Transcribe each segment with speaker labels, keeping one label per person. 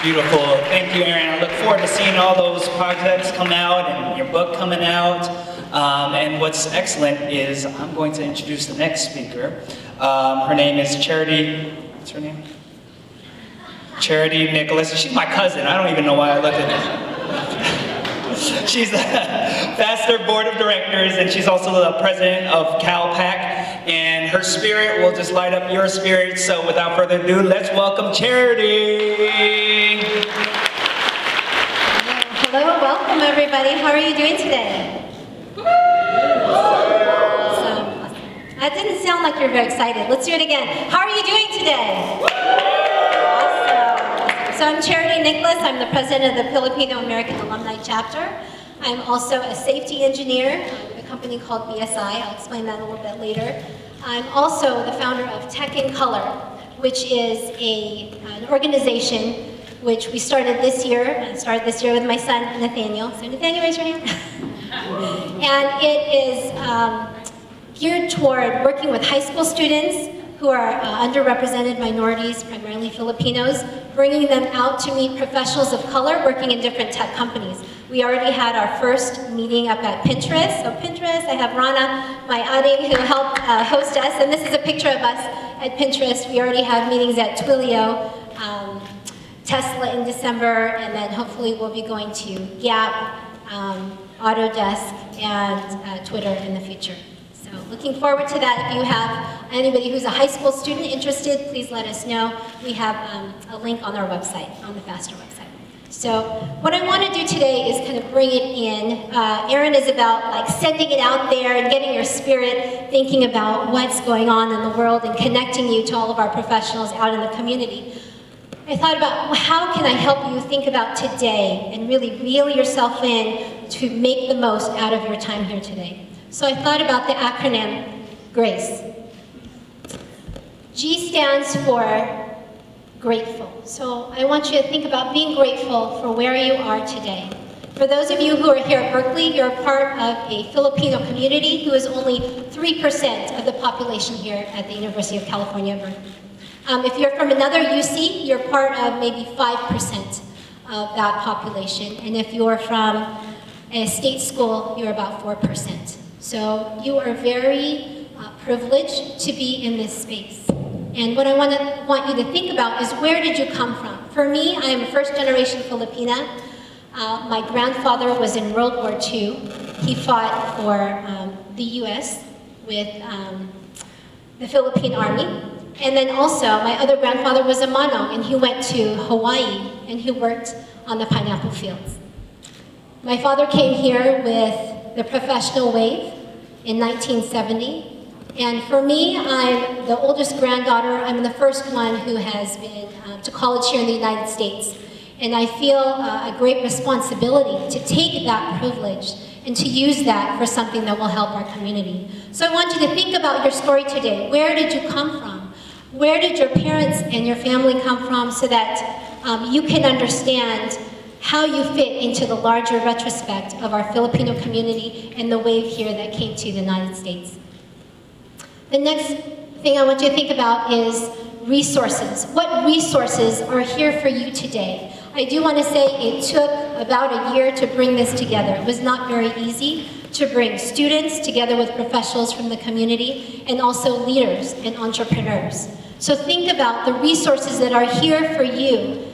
Speaker 1: Beautiful. Thank you, Aaron. I look forward to seeing all those projects come out and your book coming out. And what's excellent is I'm going to introduce the next speaker. Her name is Charity. What's her name? Charity Nicolas. She's my cousin. I don't even know why I looked at this. She's the FASTER Board of Directors, and she's also the president of CalPAC. And her spirit will just light up your spirit. So without further ado, let's welcome Charity.
Speaker 2: Hello, welcome everybody. How are you doing today? Awesome. That didn't sound like you're very excited. Let's do it again. How are you doing today? Awesome. So I'm Charity Nicolas. I'm the president of the Filipino American Alumni Chapter. I'm also a safety engineer at a company called BSI. I'll explain that a little bit later. I'm also the founder of Tech in Color, which is an organization which we started this year. I started this year with my son, Nathaniel. So Nathaniel, raise your hand. And it is geared toward working with high school students who are underrepresented minorities, primarily Filipinos, bringing them out to meet professionals of color working in different tech companies. We already had our first meeting up at Pinterest. So Pinterest, I have Rana, my adding, who helped host us. And this is a picture of us at Pinterest. We already have meetings at Twilio, Tesla in December, and then hopefully we'll be going to Gap, Autodesk, and Twitter in the future. So looking forward to that. If you have anybody who's a high school student interested, please let us know. We have a link on our website, on the FASTER website. So what I want to do today is kind of bring it in. Aaron is about like sending it out there and getting your spirit thinking about what's going on in the world and connecting you to all of our professionals out in the community. I thought about how can I help you think about today and really reel yourself in to make the most out of your time here today. So I thought about the acronym GRACE. G stands for grateful. So I want you to think about being grateful for where you are today. For those of you who are here at Berkeley, you're a part of a Filipino community who is only 3% of the population here at the University of California, Berkeley. If you're from another UC, you're part of maybe 5% of that population. And if you're from a state school, you're about 4%. So you are very privileged to be in this space. And what I want you to think about is, where did you come from? For me, I am a first-generation Filipina. My grandfather was in World War II. He fought for the U.S. with the Philippine Army. And then also, my other grandfather was a Manong, and he went to Hawaii, and he worked on the pineapple fields. My father came here with the professional wave in 1970. And for me, I'm the oldest granddaughter. I'm the first one who has been to college here in the United States. And I feel a great responsibility to take that privilege and to use that for something that will help our community. So I want you to think about your story today. Where did you come from? Where did your parents and your family come from, so that you can understand how you fit into the larger retrospect of our Filipino community and the wave here that came to the United States. The next thing I want you to think about is resources. What resources are here for you today? I do want to say it took about a year to bring this together. It was not very easy to bring students together with professionals from the community, and also leaders and entrepreneurs. So think about the resources that are here for you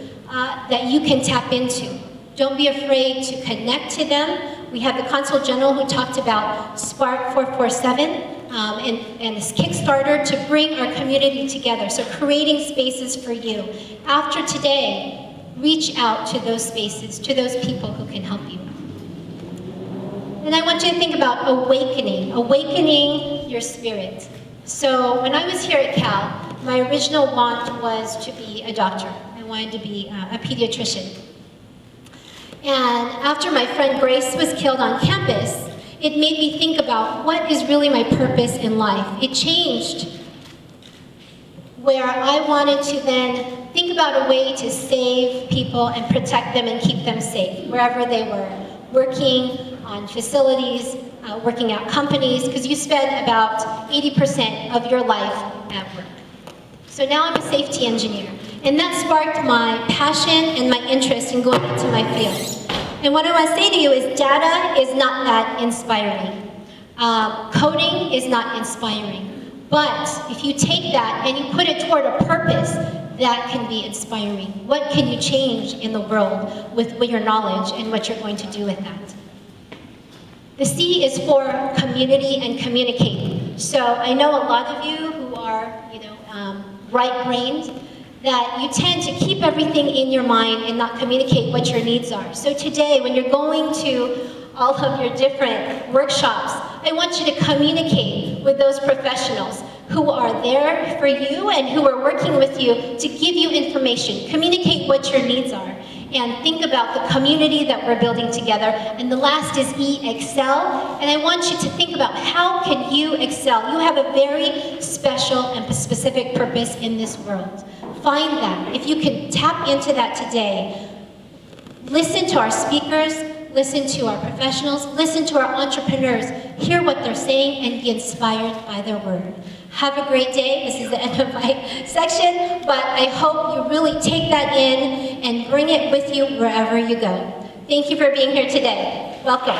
Speaker 2: that you can tap into. Don't be afraid to connect to them. We have the Consul General who talked about Spark 447 and this Kickstarter to bring our community together. So creating spaces for you. After today, reach out to those spaces, to those people who can help you. And I want you to think about awakening your spirit. So when I was here at Cal, my original want was to be a doctor. I wanted to be a pediatrician. And after my friend Grace was killed on campus, it made me think about what is really my purpose in life. It changed where I wanted to then think about a way to save people and protect them and keep them safe, wherever they were, working on facilities, working at companies, because you spend about 80% of your life at work. So now I'm a safety engineer. And that sparked my passion and my interest in going into my field. And what I want to say to you is data is not that inspiring. Coding is not inspiring. But if you take that and you put it toward a purpose, that can be inspiring. What can you change in the world with your knowledge and what you're going to do with that? The C is for community and communicate. So I know a lot of you who are, right-brained, that you tend to keep everything in your mind and not communicate what your needs are. So today, when you're going to all of your different workshops, I want you to communicate with those professionals who are there for you and who are working with you to give you information. Communicate what your needs are. And think about the community that we're building together. And the last is E, excel. And I want you to think about how can you excel. You have a very special and specific purpose in this world. Find that. If you can tap into that today, listen to our speakers, listen to our professionals, listen to our entrepreneurs, hear what they're saying, and be inspired by their word. Have a great day. This is the end of my section, but I hope you really take that in and bring it with you wherever you go. Thank you for being here today. Welcome.